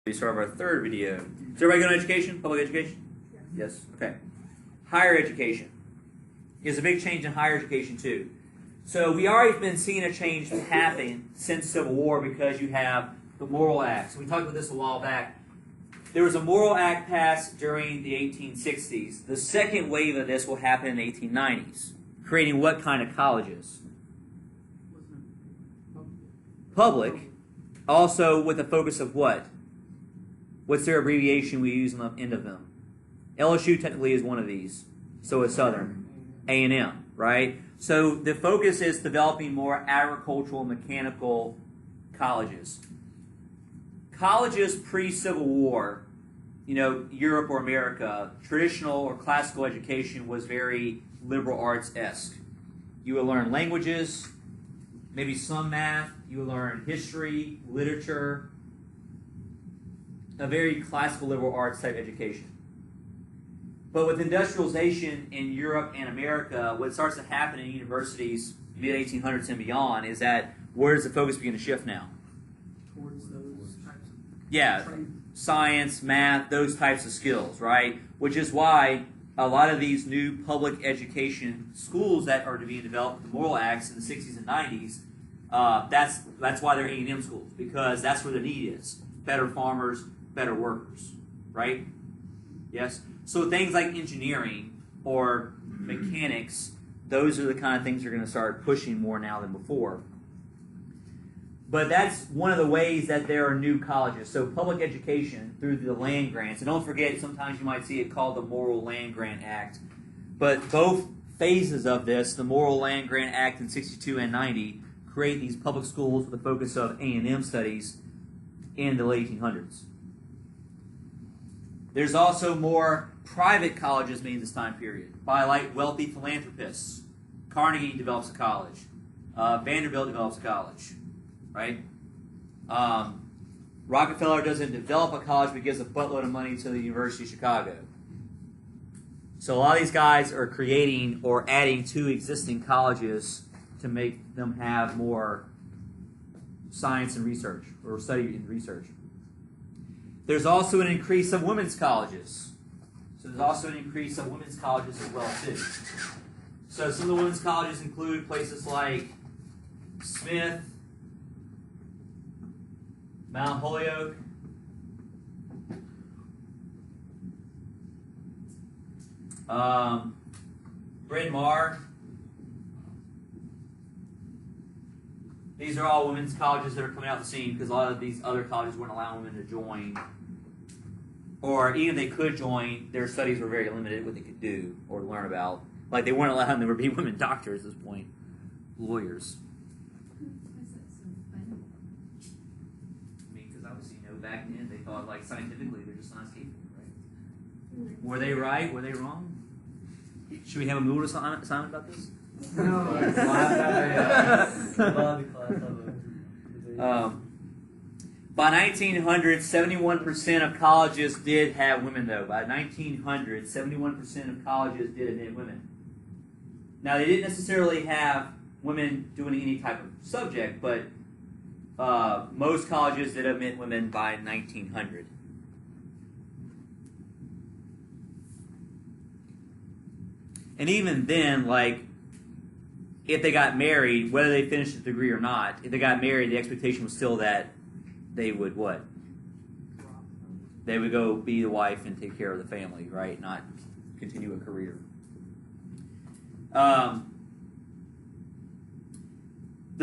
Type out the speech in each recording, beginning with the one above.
We start our third video. Is everybody going to education? Public education? Yes. Okay. Higher education. There's a big change in higher education too. So we already been seeing a change happen since Civil War because you have the Morrill Act. So we talked about this a while back. There was a Morrill Act passed during the 1860s. The second wave of this will happen in the 1890s, creating what kind of colleges? Public. Also with a focus of what? What's their abbreviation we use on the end of them? LSU technically is one of these. So is Southern. A&M, right? So the focus is developing more agricultural, mechanical colleges. Colleges pre-Civil War, Europe or America, traditional or classical education was very liberal arts-esque. You would learn languages, maybe some math, you would learn history, literature, a very classical liberal arts type education. But with industrialization in Europe and America, what starts to happen in universities, mid-1800s and beyond, is that where does the focus begin to shift now? Towards those types of Science, math, those types of skills, right? Which is why a lot of these new public education schools that are being developed with the Morrill Acts in the 60s and 90s, that's why they're A&M schools, because that's where the need is. Better farmers, better workers, right? Yes? So things like engineering or mechanics, those are the kind of things you're going to start pushing more now than before. But that's one of the ways that there are new colleges. So public education through the land grants. And don't forget, sometimes you might see it called the Morrill Land Grant Act. But both phases of this, the Morrill Land Grant Act in 62 and 90, create these public schools with a focus of A&M studies in the late 1800s. There's also more private colleges made in this time period by wealthy philanthropists. Carnegie develops a college. Vanderbilt develops a college, right? Rockefeller doesn't develop a college, but gives a buttload of money to the University of Chicago. So a lot of these guys are creating or adding to existing colleges to make them have more science and research, or study and research. There's also an increase of women's colleges. So there's also an increase of women's colleges as well, too. So some of the women's colleges include places like Smith, Mount Holyoke, Bryn Mawr. These are all women's colleges that are coming out the scene because a lot of these other colleges wouldn't allow women to join. Or even if they could join, their studies were very limited what they could do or learn about. Like they weren't allowing them to be women doctors at this point. Lawyers. I mean, because obviously, back then they thought scientifically they're just science people, right? Were they right? Were they wrong? Should we have a mood assignment about this? No. By 1900, 71% of colleges did have women, though. By 1900, 71% of colleges did admit women. Now, they didn't necessarily have women doing any type of subject, but most colleges did admit women by 1900. And even then, if they got married, whether they finished the degree or not, if they got married, the expectation was still that they would what? They would go be the wife and take care of the family, right? Not continue a career. The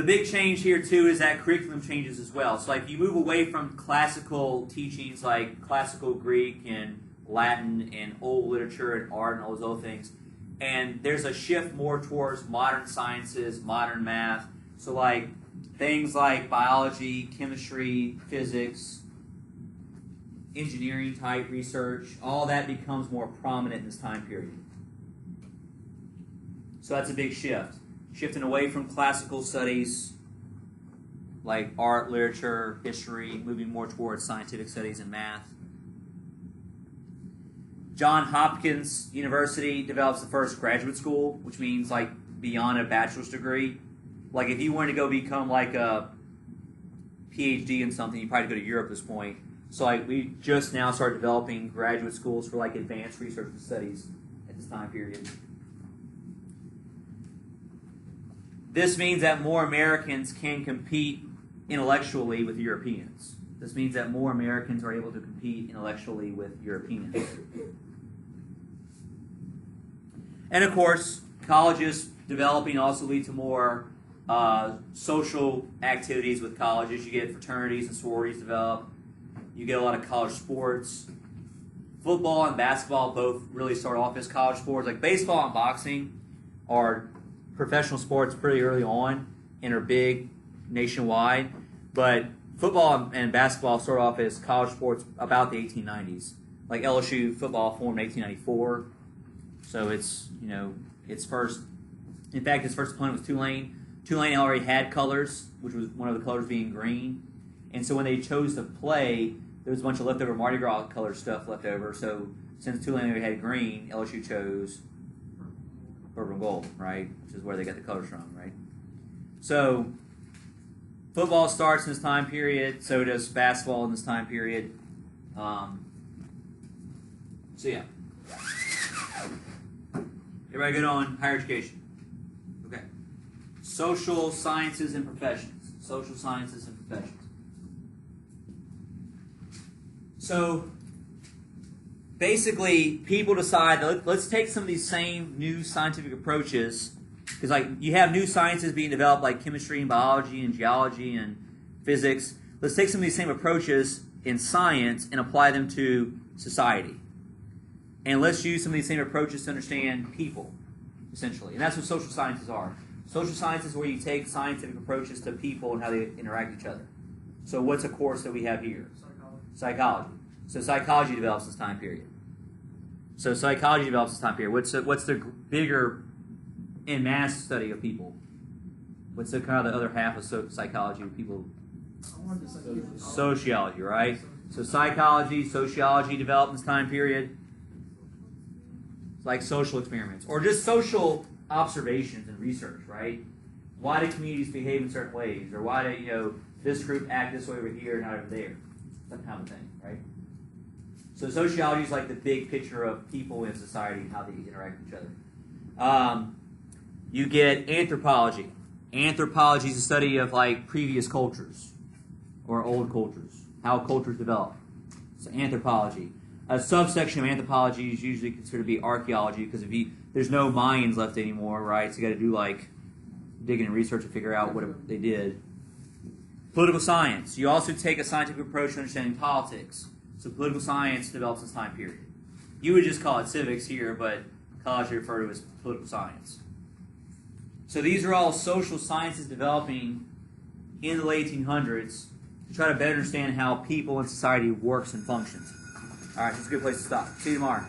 big change here, too, is that curriculum changes as well. So, you move away from classical teachings like classical Greek and Latin and old literature and art and all those other things, and there's a shift more towards modern sciences, modern math. So, things like biology, chemistry, physics, engineering type research, all that becomes more prominent in this time period. So that's a big shift. Shifting away from classical studies like art, literature, history, moving more towards scientific studies and math. Johns Hopkins University develops the first graduate school, which means beyond a bachelor's degree. Like if you wanted to go become like a PhD in something, you probably go to Europe at this point. So like we just now started developing graduate schools for like advanced research and studies at this time period. This means that more Americans can compete intellectually with Europeans. This means that more Americans are able to compete intellectually with Europeans. And of course, colleges developing also lead to more social activities with colleges. You get fraternities and sororities develop. You get a lot of college sports. Football and basketball both really start off as college sports. Like baseball and boxing are professional sports pretty early on and are big nationwide. But football and basketball start off as college sports about the 1890s. Like LSU football formed in 1894. So it's, its first, in fact, its first opponent was Tulane. Tulane already had colors, which was one of the colors being green. And so when they chose to play, there was a bunch of leftover Mardi Gras color stuff left over. So since Tulane already had green, LSU chose purple and gold, right? Which is where they got the colors from, right? So football starts in this time period. So does basketball in this time period. So yeah. Everybody good on higher education? Okay. Social sciences and professions. Social sciences and professions. So basically, people decide, let's take some of these same new scientific approaches, because like you have new sciences being developed like chemistry and biology and geology and physics. Let's take some of these same approaches in science and apply them to society. And let's use some of these same approaches to understand people, essentially. And that's what social sciences are. Social sciences is where you take scientific approaches to people and how they interact with each other. So what's a course that we have here? Psychology. So psychology develops this time period. What's the bigger in mass study of people? What's the kind of the other half of psychology of people? Sociology, right? So psychology, sociology developed in this time period. Like social experiments or just social observations and research, right? Why do communities behave in certain ways, or why do this group act this way over here and not over there? That kind of thing, right? So sociology is like the big picture of people in society and how they interact with each other. You get anthropology. Anthropology is the study of like previous cultures or old cultures, how cultures develop. So anthropology. A subsection of anthropology is usually considered to be archaeology because there's no Mayans left anymore, right? So you got to do like digging and research to figure out what they did. Political science. You also take a scientific approach to understanding politics. So political science develops this time period. You would just call it civics here, but college would refer to it as political science. So these are all social sciences developing in the late 1800s to try to better understand how people and society works and functions. All right, that's a good place to stop. See you tomorrow.